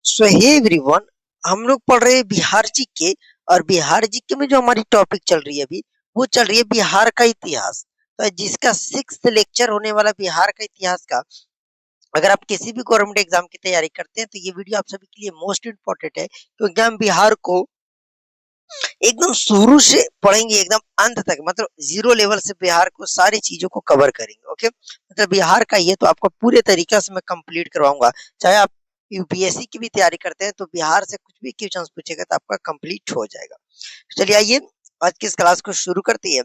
सो hey everyone, हम लोग पढ़ रहे हैं बिहार जीके। और बिहार जीके में जो हमारी टॉपिक चल रही है अभी, वो चल रही है बिहार का इतिहास। तो जिसका 6th लेक्चर होने वाला बिहार का इतिहास का। अगर आप किसी भी गवर्नमेंट एग्जाम की तैयारी करते हैं तो ये वीडियो आप सभी के लिए मोस्ट इम्पोर्टेंट है, क्योंकि हम बिहार को एकदम शुरू से पढ़ेंगे एकदम अंत तक, मतलब जीरो लेवल से बिहार को सारी चीजों को कवर करेंगे। ओके, मतलब बिहार का ये तो आपको पूरे तरीके से मैं कंप्लीट करवाऊंगा। चाहे आप यूपीएससी की भी तैयारी करते हैं तो बिहार से कुछ भी क्वेश्चन पूछेगा तो आपका कंप्लीट हो जाएगा। चलिए आइए आज की इस क्लास को शुरू करते हैं।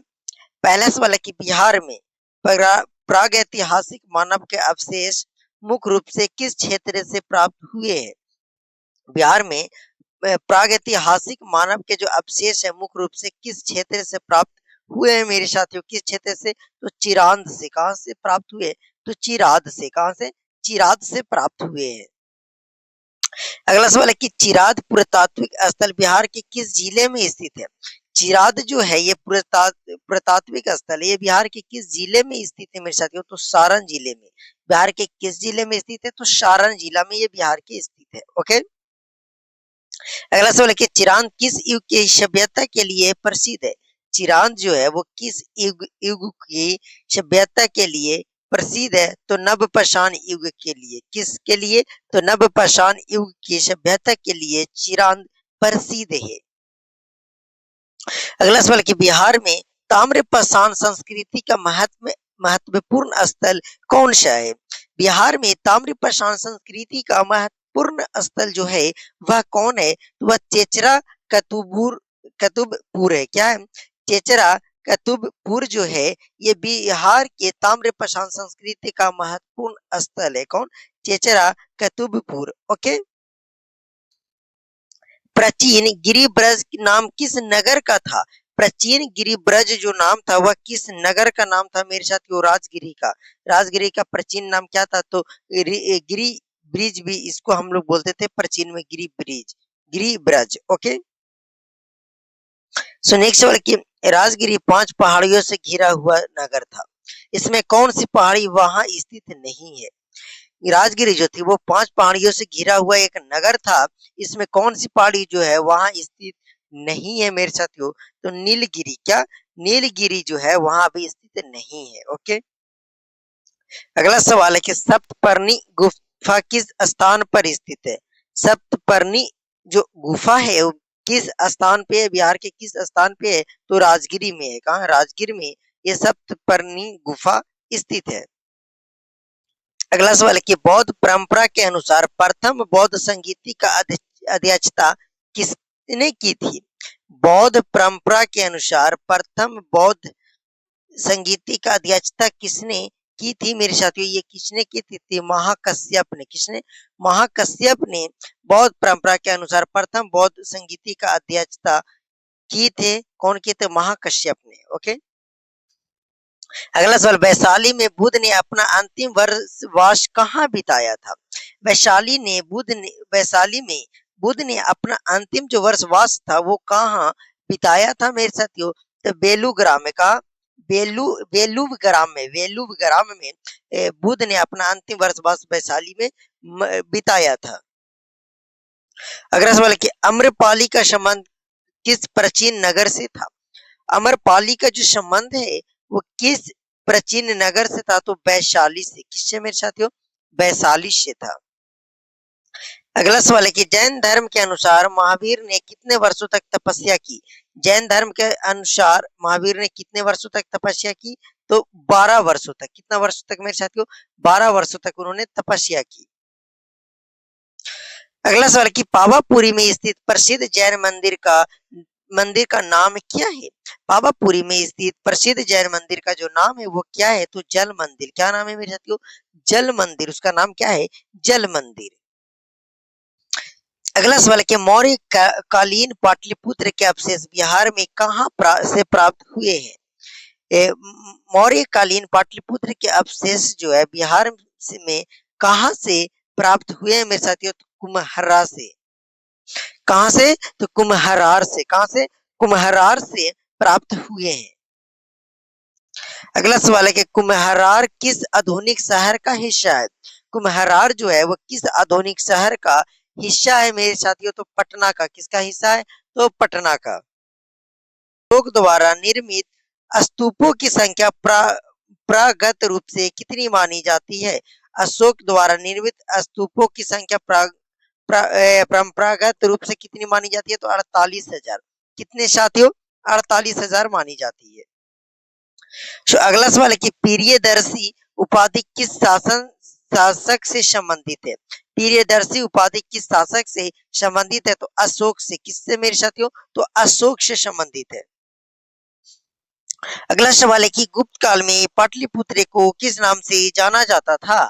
पहले सवाल है कि बिहार में प्राग ऐतिहासिक मानव के अवशेष मुख्य रूप से किस क्षेत्र से प्राप्त हुए हैं। बिहार में प्रागैतिहासिक मानव के जो अवशेष है मुख्य रूप से किस क्षेत्र से प्राप्त हुए हैं मेरे साथियों। किस क्षेत्र से? तो चिरांद से। कहां से प्राप्त हुए? तो चिराद से। कहां से? चिराद से प्राप्त हुए हैं। अगला सवाल है कि चिराद पुरातात्विक स्थल बिहार के किस जिले में स्थित है। चिराद जो है ये पुरातात्विक स्थल है, ये बिहार के किस जिले में स्थित है मेरे साथियों? तो सारण जिले में। बिहार के किस जिले में स्थित है? तो सारण जिला में ये बिहार के स्थित है। ओके, अगला सवाल है कि चिरांद किस युग की सभ्यता के लिए प्रसिद्ध है। चिरांद जो है वो किस युग की सभ्यता के लिए प्रसिद्ध है? तो नवपाषाण युग के लिए। किसके लिए? तो नवपाषाण युग की सभ्यता के लिए चिरांद प्रसिद्ध है। अगला सवाल कि बिहार में ताम्रपाषाण संस्कृति का महत्वपूर्ण स्थल कौन सा है। बिहार में ताम्रपाषाण संस्कृति का महत्वपूर्ण स्थल जो है वह कौन है? तो वह चेचरा कतुबपुर है। क्या है? चेचरा कतुबपुर जो है ये बिहार के ताम्रपाषाण संस्कृति का महत्वपूर्ण स्थल है। कौन? चेचरा कतुबपुर। ओके, प्राचीन गिरिब्रज नाम किस नगर का था। प्राचीन गिरिब्रज जो नाम था वह किस नगर का नाम था मेरे साथियों? राजगिरी का। राजगिरी का प्राचीन नाम क्या था? तो गिरी ब्रिज भी इसको हम लोग बोलते थे प्राचीन में, गिरी ब्रिज, गिरी ब्रज। ओके, सो नेक्स्ट सवाल कि राजगिरी 5 पहाड़ियों से घिरा हुआ नगर था, इसमें कौन सी पहाड़ी वहां स्थित नहीं है। राजगिरी जो थी वो 5 पहाड़ियों से घिरा हुआ एक नगर था, इसमें कौन सी पहाड़ी जो है वहां स्थित नहीं है मेरे साथियों? तो नीलगिरी। क्या? नीलगिरी जो है वहां भी स्थित नहीं है। ओके, अगला सवाल है कि सप्तपर्णी गुफा किस स्थान पर स्थित है। सप्तपर्णी जो गुफा है वो किस स्थान पे है? बिहार के किस स्थान पे है? तो राजगिरी में है। कहाँ? राजगिर में ये सप्तपर्णी गुफा स्थित है। अगला सवाल है कि बौद्ध परंपरा के अनुसार प्रथम बौद्ध संगीति का अध्यक्षता किसने की थी। बौद्ध परंपरा के अनुसार प्रथम बौद्ध संगीति का अध्यक्षता किसने की थी मेरे साथियों? ये किसने की थी? महाकश्यप ने। किसने? महाकश्यप ने बौद्ध परंपरा के अनुसार प्रथम बौद्ध संगीति का अध्यक्षता की थे। कौन किए थे? महाकश्यप ने। ओके, अगला सवाल, वैशाली में बुद्ध ने अपना अंतिम वर्षवास कहाँ बिताया था। वैशाली में बुद्ध ने अपना अंतिम जो वर्षवास था वो कहाँ बिताया था मेरे साथियों? तो बेलूग्राम में। कहा? वेलुव ग्राम में बुद्ध ने अपना अंतिम वर्षवास वैशाली में बिताया था। अगला सवाल है कि अम्रपाली का संबंध किस प्राचीन नगर से था। अमरपाली का जो संबंध है वो किस प्राचीन नगर से था? तो वैशाली से। किससे मेरे साथियों? वैशाली से था। अगला सवाल है कि जैन धर्म के अनुसार महावीर ने कितने वर्षों तक तपस्या की। जैन धर्म के अनुसार महावीर ने कितने वर्षों तक तपस्या की? तो 12 वर्षों तक। कितना वर्षों तक मेरे साथियों? 12 वर्षों तक उन्होंने तपस्या की। अगला सवाल कि पावापुरी में स्थित प्रसिद्ध जैन मंदिर का नाम क्या है। पावापुरी में स्थित प्रसिद्ध जैन मंदिर का जो नाम है वो क्या है? तो जल मंदिर। क्या नाम है मेरे साथियों? जल मंदिर। उसका नाम क्या है? जल मंदिर। अगला सवाल है कि मौर्य कालीन पाटलिपुत्र के अवशेष बिहार में कहाँ से प्राप्त हुए हैं। मौर्य कालीन पाटलिपुत्र के अवशेष जो है बिहार में कहाँ से प्राप्त हुए हैं मेरे साथियों? तो कुम्हरा से। कहां से? तो कुम्हरार से। कहां से? कुम्हरार से प्राप्त हुए हैं। अगला सवाल है कि कुम्हरार किस आधुनिक शहर का हिस्सा है। कुम्हरार जो है वो किस आधुनिक शहर का हिस्सा है मेरे साथियों, तो पटना का। किसका हिस्सा है? तो पटना का। लोग द्वारा निर्मित स्तूपों की संख्या प्रागत रूप से कितनी मानी जाती है? अशोक द्वारा निर्मित स्तूपों की संख्या परंपरागत रूप से कितनी मानी जाती है? तो 48,000। कितने साथियों? 48,000 मानी जाती है। तो अगला सवाल है कि प्रियदर्शी उपाधि किस शासक से संबंधित है? प्रियदर्शी उपाधि किस शासक से संबंधित है? तो अशोक से। किससे मेरे साथियों? तो अशोक से संबंधित है। अगला सवाल है कि गुप्त काल में पाटलिपुत्र को किस नाम से जाना जाता था?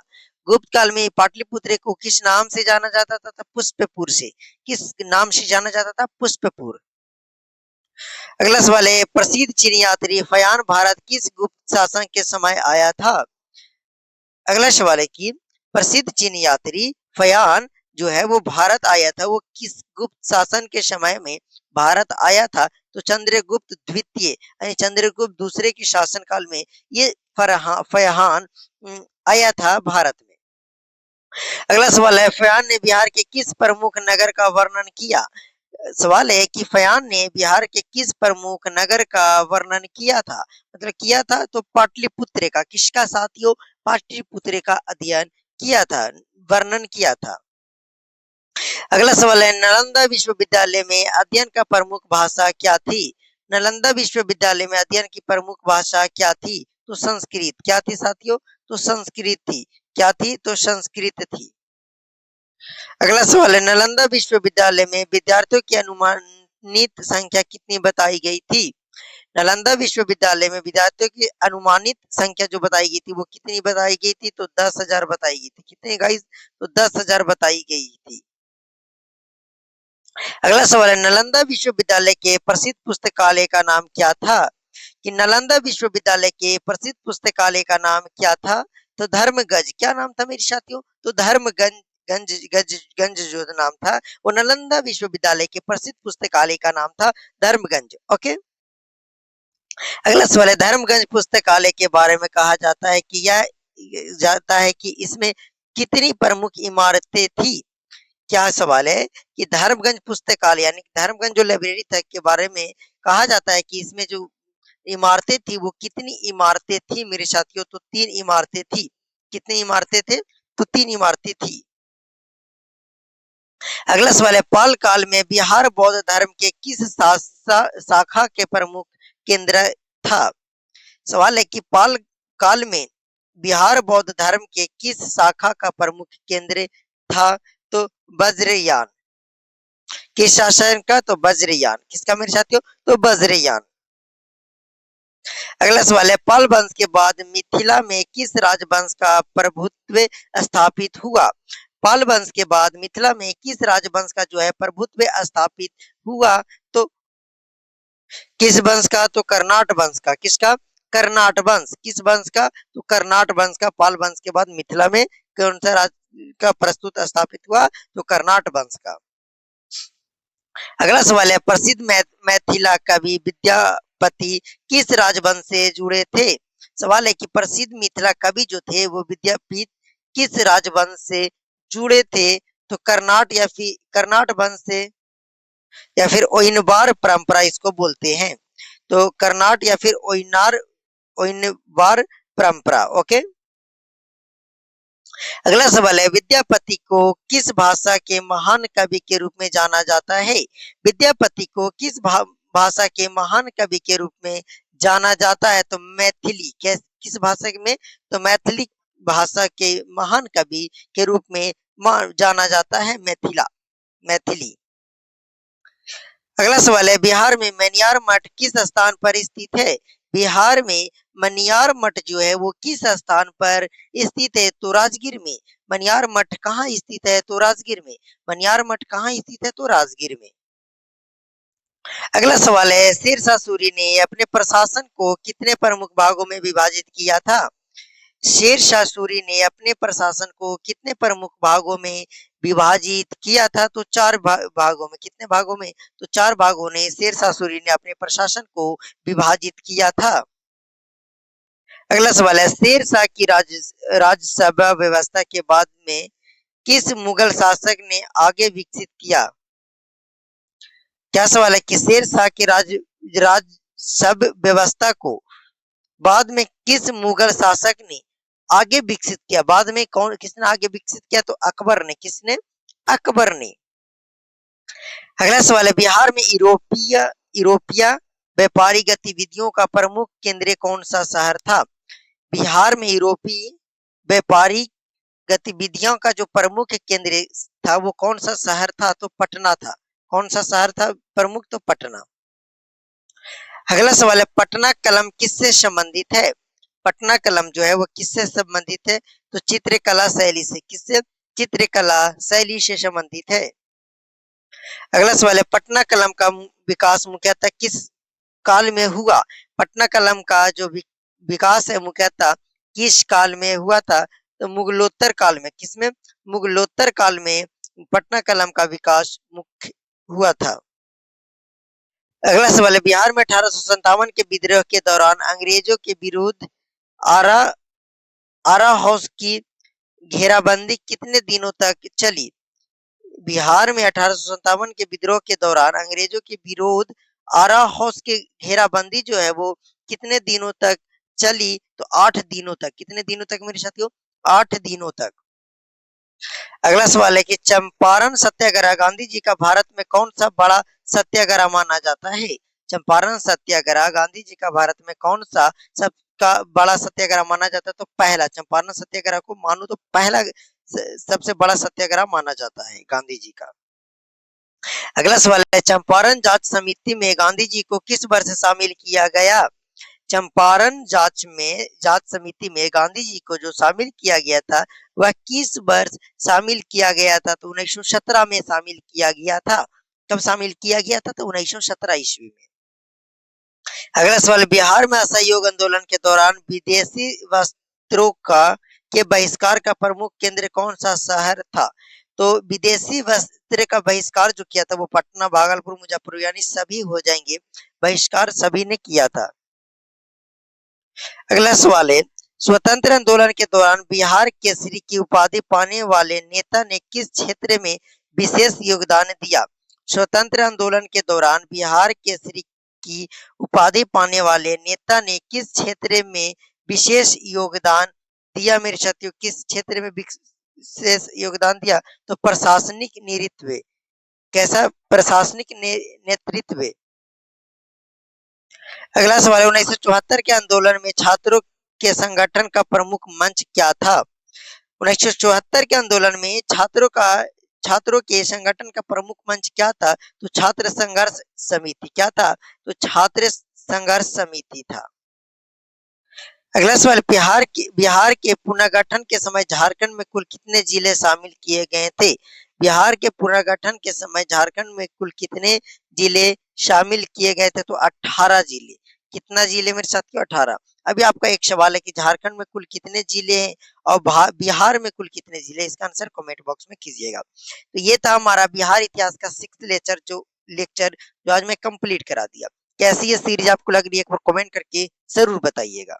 गुप्त काल में पाटलिपुत्र को किस नाम से जाना जाता था? तो पुष्पपुर से। किस नाम से जाना जाता था? पुष्पपुर। अगला सवाल है प्रसिद्ध चीन यात्री फयान भारत किस गुप्त शासन के समय आया था? अगला सवाल है कि प्रसिद्ध चीन यात्री फयान जो है वो भारत आया था, वो किस गुप्त शासन के समय में भारत आया था? तो चंद्रगुप्त द्वितीय यानी चंद्रगुप्त दूसरे के शासनकाल में ये फयान आया था भारत में। अगला सवाल है फयान ने बिहार के किस प्रमुख नगर का वर्णन किया? सवाल है कि फयान ने बिहार के किस प्रमुख नगर का वर्णन किया था? मतलब किया था तो पाटलिपुत्र का। किसका साथियों? पाटलिपुत्र का अध्ययन किया था, वर्णन किया था। अगला सवाल है नालंदा विश्वविद्यालय में अध्ययन का प्रमुख भाषा क्या थी? नालंदा विश्वविद्यालय में अध्ययन की प्रमुख भाषा क्या थी? तो संस्कृत। क्या थी साथियों? तो संस्कृत थी। क्या थी? तो संस्कृत थी। अगला सवाल है नालंदा विश्वविद्यालय में विद्यार्थियों की अनुमानित संख्या कितनी बताई गई थी? नालंदा विश्वविद्यालय में विद्यार्थियों की अनुमानित संख्या जो बताई गई थी वो कितनी बताई गई थी? तो 10,000 बताई गई थी। कितने गाइस? तो 10,000 बताई गई थी। अगला सवाल है नालंदा विश्वविद्यालय के प्रसिद्ध पुस्तकालय का नाम क्या था? कि नालंदा विश्वविद्यालय के प्रसिद्ध पुस्तकालय का नाम क्या था? तो धर्मगंज। क्या नाम था मेरे साथियों? तो धर्मगंज। गंज गंज गंज जो नाम था वो नालंदा विश्वविद्यालय के प्रसिद्ध पुस्तकालय का नाम था धर्मगंज। ओके। अगला सवाल है धर्मगंज पुस्तकालय के बारे में कहा जाता है कि यह जाता है कि इसमें कितनी प्रमुख इमारतें थी? क्या सवाल है कि धर्मगंज पुस्तकालय यानी धर्मगंज जो लाइब्रेरी था के बारे में कहा जाता है कि इसमें जो इमारतें थी वो कितनी इमारतें थी मेरे साथियों? तो 3 इमारतें थी। कितनी इमारतें थे? तो 3 इमारतें थी। अगला सवाल है पाल काल में बिहार बौद्ध धर्म के किस शाखा के प्रमुख केंद्र था? सवाल है कि पाल काल में बिहार बौद्ध धर्म के किस शाखा का प्रमुख केंद्र था? तो वज्रयान। किस शासन का? तो वज्रयान। किसका मेरे साथियों? तो वज्रयान। अगला सवाल है पाल वंश के बाद मिथिला में किस राजवंश का प्रभुत्व स्थापित हुआ? पाल वंश के बाद मिथिला में किस राजवंश का जो है प्रभुत्व स्थापित हुआ? तो किस वंश का? तो कर्नाट वंश का। किसका? कर्नाट वंश। किस वंश का? तो कर्नाट वंश का। पाल वंश के बाद मिथिला में कौन सा राज का प्रस्तुत स्थापित हुआ? तो कर्नाट वंश का। अगला सवाल है प्रसिद्ध मैथिला कवि विद्यापति किस राजवंश से जुड़े थे? सवाल है कि प्रसिद्ध मिथिला कवि जो थे वो विद्यापति किस राजवंश से जुड़े थे? तो कर्नाट या फिर कर्नाट वंश से या फिर ओइनबार परंपरा इसको बोलते हैं। तो कर्नाट या फिर ओइनबार परंपरा। ओके। अगला सवाल है विद्यापति को किस भाषा के महान कवि के रूप में जाना जाता है? विद्यापति को किस भाषा के महान कवि के रूप में जाना जाता है? तो मैथिली। किस भाषा में? तो मैथिली भाषा के महान कवि के रूप में जाना जाता है मैथिली। अगला सवाल है बिहार में मनियार मठ किस स्थान पर स्थित है? बिहार में मनियार मठ जो है वो किस स्थान पर स्थित है? तो राजगीर में। मनियार मठ कहाँ स्थित है? तो राजगीर में। मनियार मठ कहाँ स्थित है? तो राजगीर में। अगला सवाल है शेरशाह सूरी ने अपने प्रशासन को कितने प्रमुख भागों में विभाजित किया था? शेरशाह सूरी ने अपने प्रशासन को कितने प्रमुख भागों में विभाजित किया था? तो 4 भागों में। कितने भागों में? तो 4 भागों ने शेरशाह सूरी ने अपने प्रशासन को विभाजित किया था। अगला सवाल है शेरशाह की राजसभा व्यवस्था के बाद में किस मुगल शासक ने आगे विकसित किया? क्या सवाल है कि शेर शाह की राजसभ व्यवस्था को बाद में किस मुगल शासक ने आगे विकसित किया? बाद में कौन किसने आगे विकसित किया? तो अकबर ने। किसने? अकबर ने। अगला सवाल है बिहार में यूरोपीय व्यापारी गतिविधियों का प्रमुख केंद्र कौन सा शहर था? बिहार में यूरोपीय व्यापारी गतिविधियों का जो प्रमुख केंद्र था वो कौन सा शहर था? तो पटना था। कौन सा शहर था प्रमुख? तो पटना। अगला सवाल है पटना कलम किससे संबंधित है? पटना कलम जो है वो किससे संबंधित है? तो चित्रकला शैली से। किससे? चित्रकला शैली से संबंधित है। अगला सवाल है पटना कलम का विकास मुख्यतः किस काल में हुआ? पटना कलम का जो विकास है मुख्यतः किस काल में हुआ था? तो मुगलोत्तर काल में। किसमें? मुगलोत्तर काल में पटना कलम का विकास मुख्य हुआ था। अगला सवाल है बिहार में 1857 के विद्रोह के दौरान अंग्रेजों के विरुद्ध आरा आरा हाउस की घेराबंदी कितने दिनों तक चली? बिहार में 1857 के विद्रोह के दौरान अंग्रेजों के विरोध आरा हाउस की घेराबंदी जो है वो कितने दिनों तक चली? तो 8 दिनों तक। कितने दिनों तक मेरे साथियों? 8 दिनों तक। अगला सवाल है कि चंपारण सत्याग्रह गांधी जी का भारत में कौन सा बड़ा सत्याग्रह माना जाता है? चंपारण सत्याग्रह गांधी जी का भारत में कौन सा सबका बड़ा सत्याग्रह माना जाता है? तो पहला। चंपारण सत्याग्रह को मानो तो पहला सबसे बड़ा सत्याग्रह माना जाता है गांधी जी का। अगला सवाल है चंपारण जांच समिति में गांधी जी को किस वर्ष शामिल किया गया? चंपारण जांच समिति में गांधी जी को जो शामिल किया गया था वह किस वर्ष शामिल किया गया था? तो 1917 में शामिल किया गया था। कब शामिल किया गया था? तो 1917 ईस्वी में। अगला सवाल बिहार में असहयोग आंदोलन के दौरान विदेशी वस्त्रों का के बहिष्कार का प्रमुख केंद्र कौन सा शहर था? तो विदेशी वस्त्र का बहिष्कार जो किया था वो पटना, भागलपुर, मुजफ्फरपुर यानी सभी हो जाएंगे। बहिष्कार सभी ने किया था। अगला सवाल है स्वतंत्र आंदोलन के दौरान बिहार केसरी की उपाधि पाने वाले नेता ने किस क्षेत्र में विशेष योगदान दिया? स्वतंत्र आंदोलन के दौरान बिहार केसरी की उपाधि पाने वाले नेता ने किस क्षेत्र में विशेष योगदान दिया? मेरे साथियों किस क्षेत्र में विशेष योगदान दिया? तो प्रशासनिक नेतृत्व। कैसा? प्रशासनिक नेतृत्व। अगला सवाल है 1974 के आंदोलन में छात्रों के संगठन का प्रमुख मंच क्या था? 1974 के आंदोलन में छात्रों के संगठन का प्रमुख मंच क्या था? तो छात्र संघर्ष समिति। क्या था? तो छात्र संघर्ष समिति था। अगला सवाल बिहार के पुनर्गठन के समय झारखंड में कुल कितने जिले शामिल किए गए थे? बिहार के पुनर्गठन के समय झारखंड में कुल कितने जिले शामिल किए गए थे? तो 18 जिले। कितना जिले मेरे साथियों? 18। अभी आपका एक सवाल है कि झारखंड में कुल कितने जिले हैं और बिहार में कुल कितने जिले? इसका आंसर कमेंट बॉक्स में कीजिएगा। तो ये था हमारा बिहार इतिहास का 6th लेक्चर जो आज मैं कंप्लीट करा दिया। कैसी ये सीरीज आपको लग रही है एक बार कमेंट करके जरूर बताइएगा।